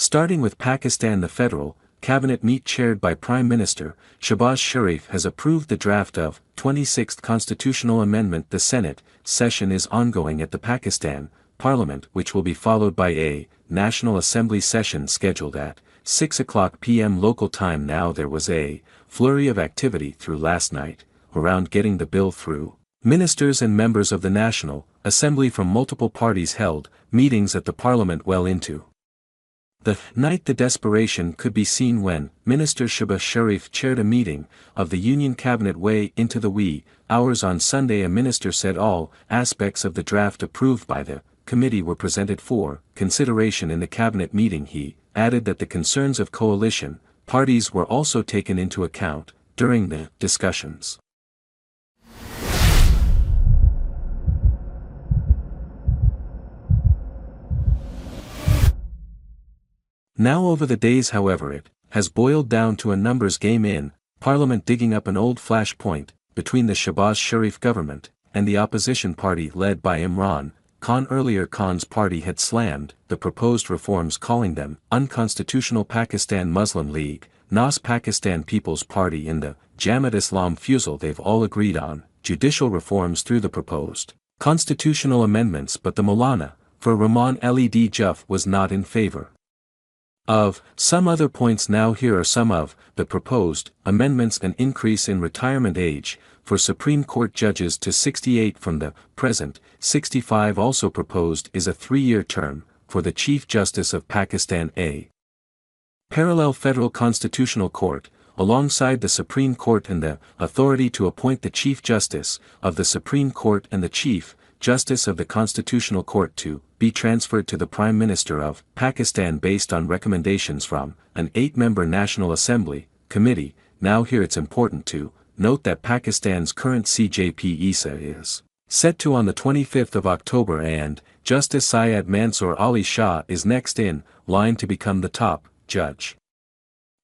Starting with Pakistan, the federal cabinet meet chaired by Prime Minister Shehbaz Sharif has approved the draft of 26th constitutional amendment. The Senate session is ongoing at the Pakistan Parliament, which will be followed by a National Assembly session scheduled at 6:00 p.m. local time. Now there was a flurry of activity through last night around getting the bill through. Ministers and members of the National Assembly from multiple parties held meetings at the Parliament well into the night. The desperation could be seen when Minister Shehbaz Sharif chaired a meeting of the Union Cabinet way into the wee hours on Sunday. A minister said all aspects of the draft approved by the committee were presented for consideration in the cabinet meeting. He added that the concerns of coalition parties were also taken into account during the discussions. Now over the days, however, it has boiled down to a numbers game in Parliament, digging up an old flashpoint between the Shehbaz Sharif government and the opposition party led by Imran Khan. Earlier, Khan's party had slammed the proposed reforms, calling them unconstitutional. Pakistan Muslim League, NAS, Pakistan People's Party and the Jamaat Islam Fuzul, they've all agreed on judicial reforms through the proposed constitutional amendments, but the Maulana for Rahman Led Juf was not in favor of some other points. Now here are some of the proposed amendments: an increase in retirement age for Supreme Court judges to 68 from the present 65. Also proposed is a 3-year term for the Chief Justice of Pakistan, a parallel federal constitutional court alongside the Supreme Court, and the authority to appoint the Chief Justice of the Supreme Court and the Chief Justice of the Constitutional Court to be transferred to the Prime Minister of Pakistan based on recommendations from an 8-member National Assembly committee. Now here it's important to note that Pakistan's current CJP Isa is set to on the 25th of October, and Justice Syed Mansoor Ali Shah is next in line to become the top judge.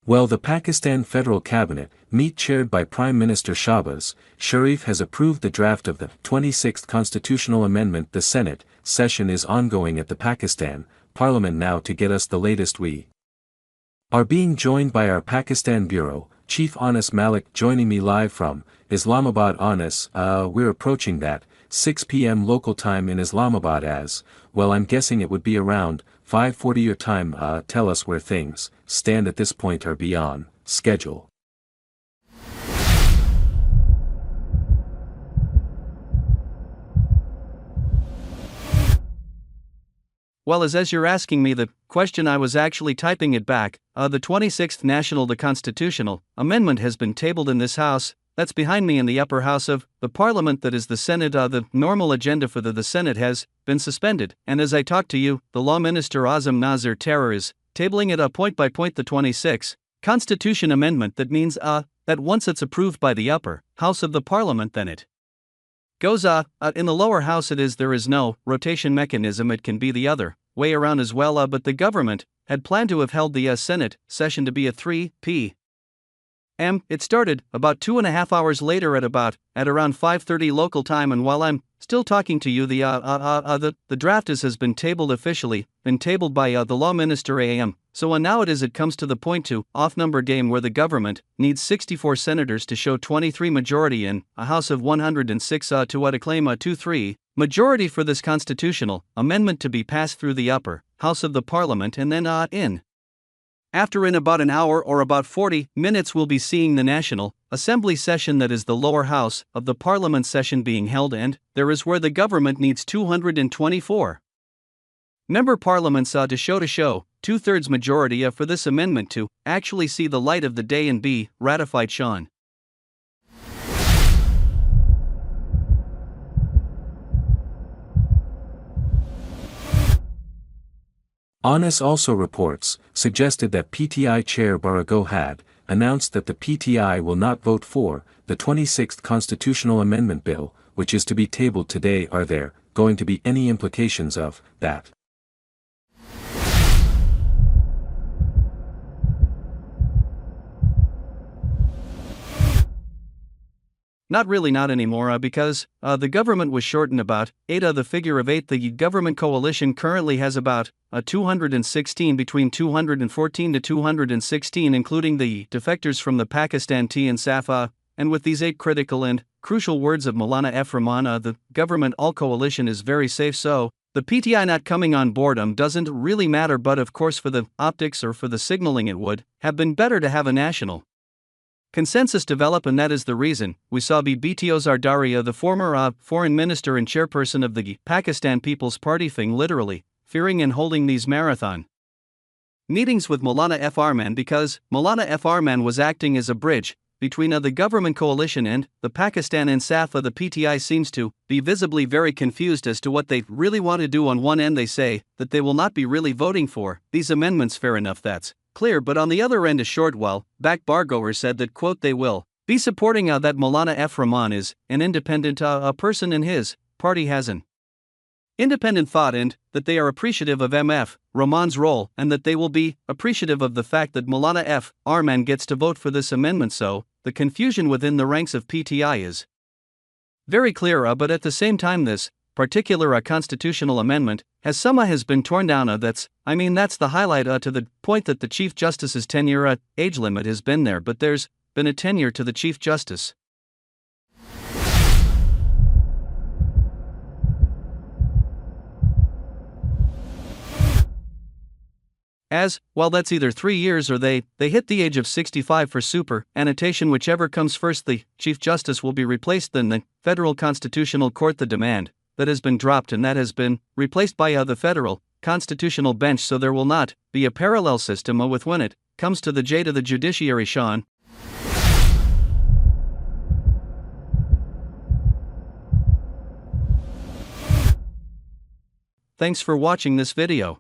Well, the Pakistan Federal Cabinet meet chaired by Prime Minister Shehbaz Sharif has approved the draft of the 26th constitutional amendment. The Senate session is ongoing at the Pakistan Parliament now. To get us the latest, we are being joined by our Pakistan Bureau Chief Anas Malik, joining me live from Islamabad. Anas, we're approaching that 6 p.m. local time in Islamabad as well. I'm guessing it would be around 5:40 your time. Tell us where things stand at this point. Are beyond schedule? Well, as you're asking me the question, I was actually typing it back. The 26th National the Constitutional Amendment has been tabled in this House, that's behind me, in the upper house of the Parliament, that is the Senate. The normal agenda for the Senate has been suspended, and as I talk to you, the Law Minister Azam Nazir Terror is tabling it point by point, the 26th Constitution Amendment. That means that once it's approved by the upper house of the Parliament, then it goes in the lower house. There is no rotation mechanism. It can be the other way around as well, but the government had planned to have held the Senate session to be at 3 p.m. It started about 2.5 hours later at around 5:30 local time, and while I'm still talking to you, the draft has been tabled officially, been tabled by the Law Minister AM. So now it comes to the point to off-number game where the government needs 64 senators to show 23 majority in a House of 106 to claim a 2-3 majority for this constitutional amendment to be passed through the upper house of the Parliament, and then in about an hour or about 40 minutes we'll be seeing the National Assembly session, that is the lower house of the Parliament session, being held, and there is where the government needs 224 member parliaments to show 2/3 majority for this amendment to actually see the light of the day and be ratified. Sean. Anas also reports suggested that PTI Chair Barago had announced that the PTI will not vote for the 26th Constitutional Amendment Bill, which is to be tabled today. Are there going to be any implications of that? Not really, not anymore, because the government was short in about 8. The figure of 8. The government coalition currently has about 216, between 214 to 216, including the defectors from the Pakistan T and SAF. And with these 8 critical and crucial words of Maulana F. Rahman, the government all coalition is very safe. So the PTI not coming on board doesn't really matter, but of course for the optics or for the signaling it would have been better to have a national consensus develop, and that is the reason we saw Bto Zardaria, the former foreign minister and chairperson of the Pakistan People's Party thing, literally fearing and holding these marathon meetings with Maulana F. Rahman, because Maulana F. Rahman was acting as a bridge between the government coalition and the Pakistan and SAF. The PTI seems to be visibly very confused as to what they really want to do. On one end they say that they will not be really voting for these amendments, fair enough, that's clear, but on the other end a short while back bargoer said that, quote, they will be supporting that Maulana F. Rahman is an independent person and his party has an independent thought, and that they are appreciative of M.F. Rahman's role, and that they will be appreciative of the fact that Maulana F. Rahman gets to vote for this amendment. So the confusion within the ranks of PTI is very clear, but at the same time this particular constitutional amendment has been torn down. That's the highlight to the point that the Chief Justice's tenure age limit has been there, but there's been a tenure to the Chief Justice. Well, that's either 3 years or they hit the age of 65 for super annotation, whichever comes first. The Chief Justice will be replaced in the Federal Constitutional Court. The demand that has been dropped, and that has been replaced by the Federal Constitutional Bench, so there will not be a parallel system with when it comes to the judiciary. Sean. Thanks for watching this video.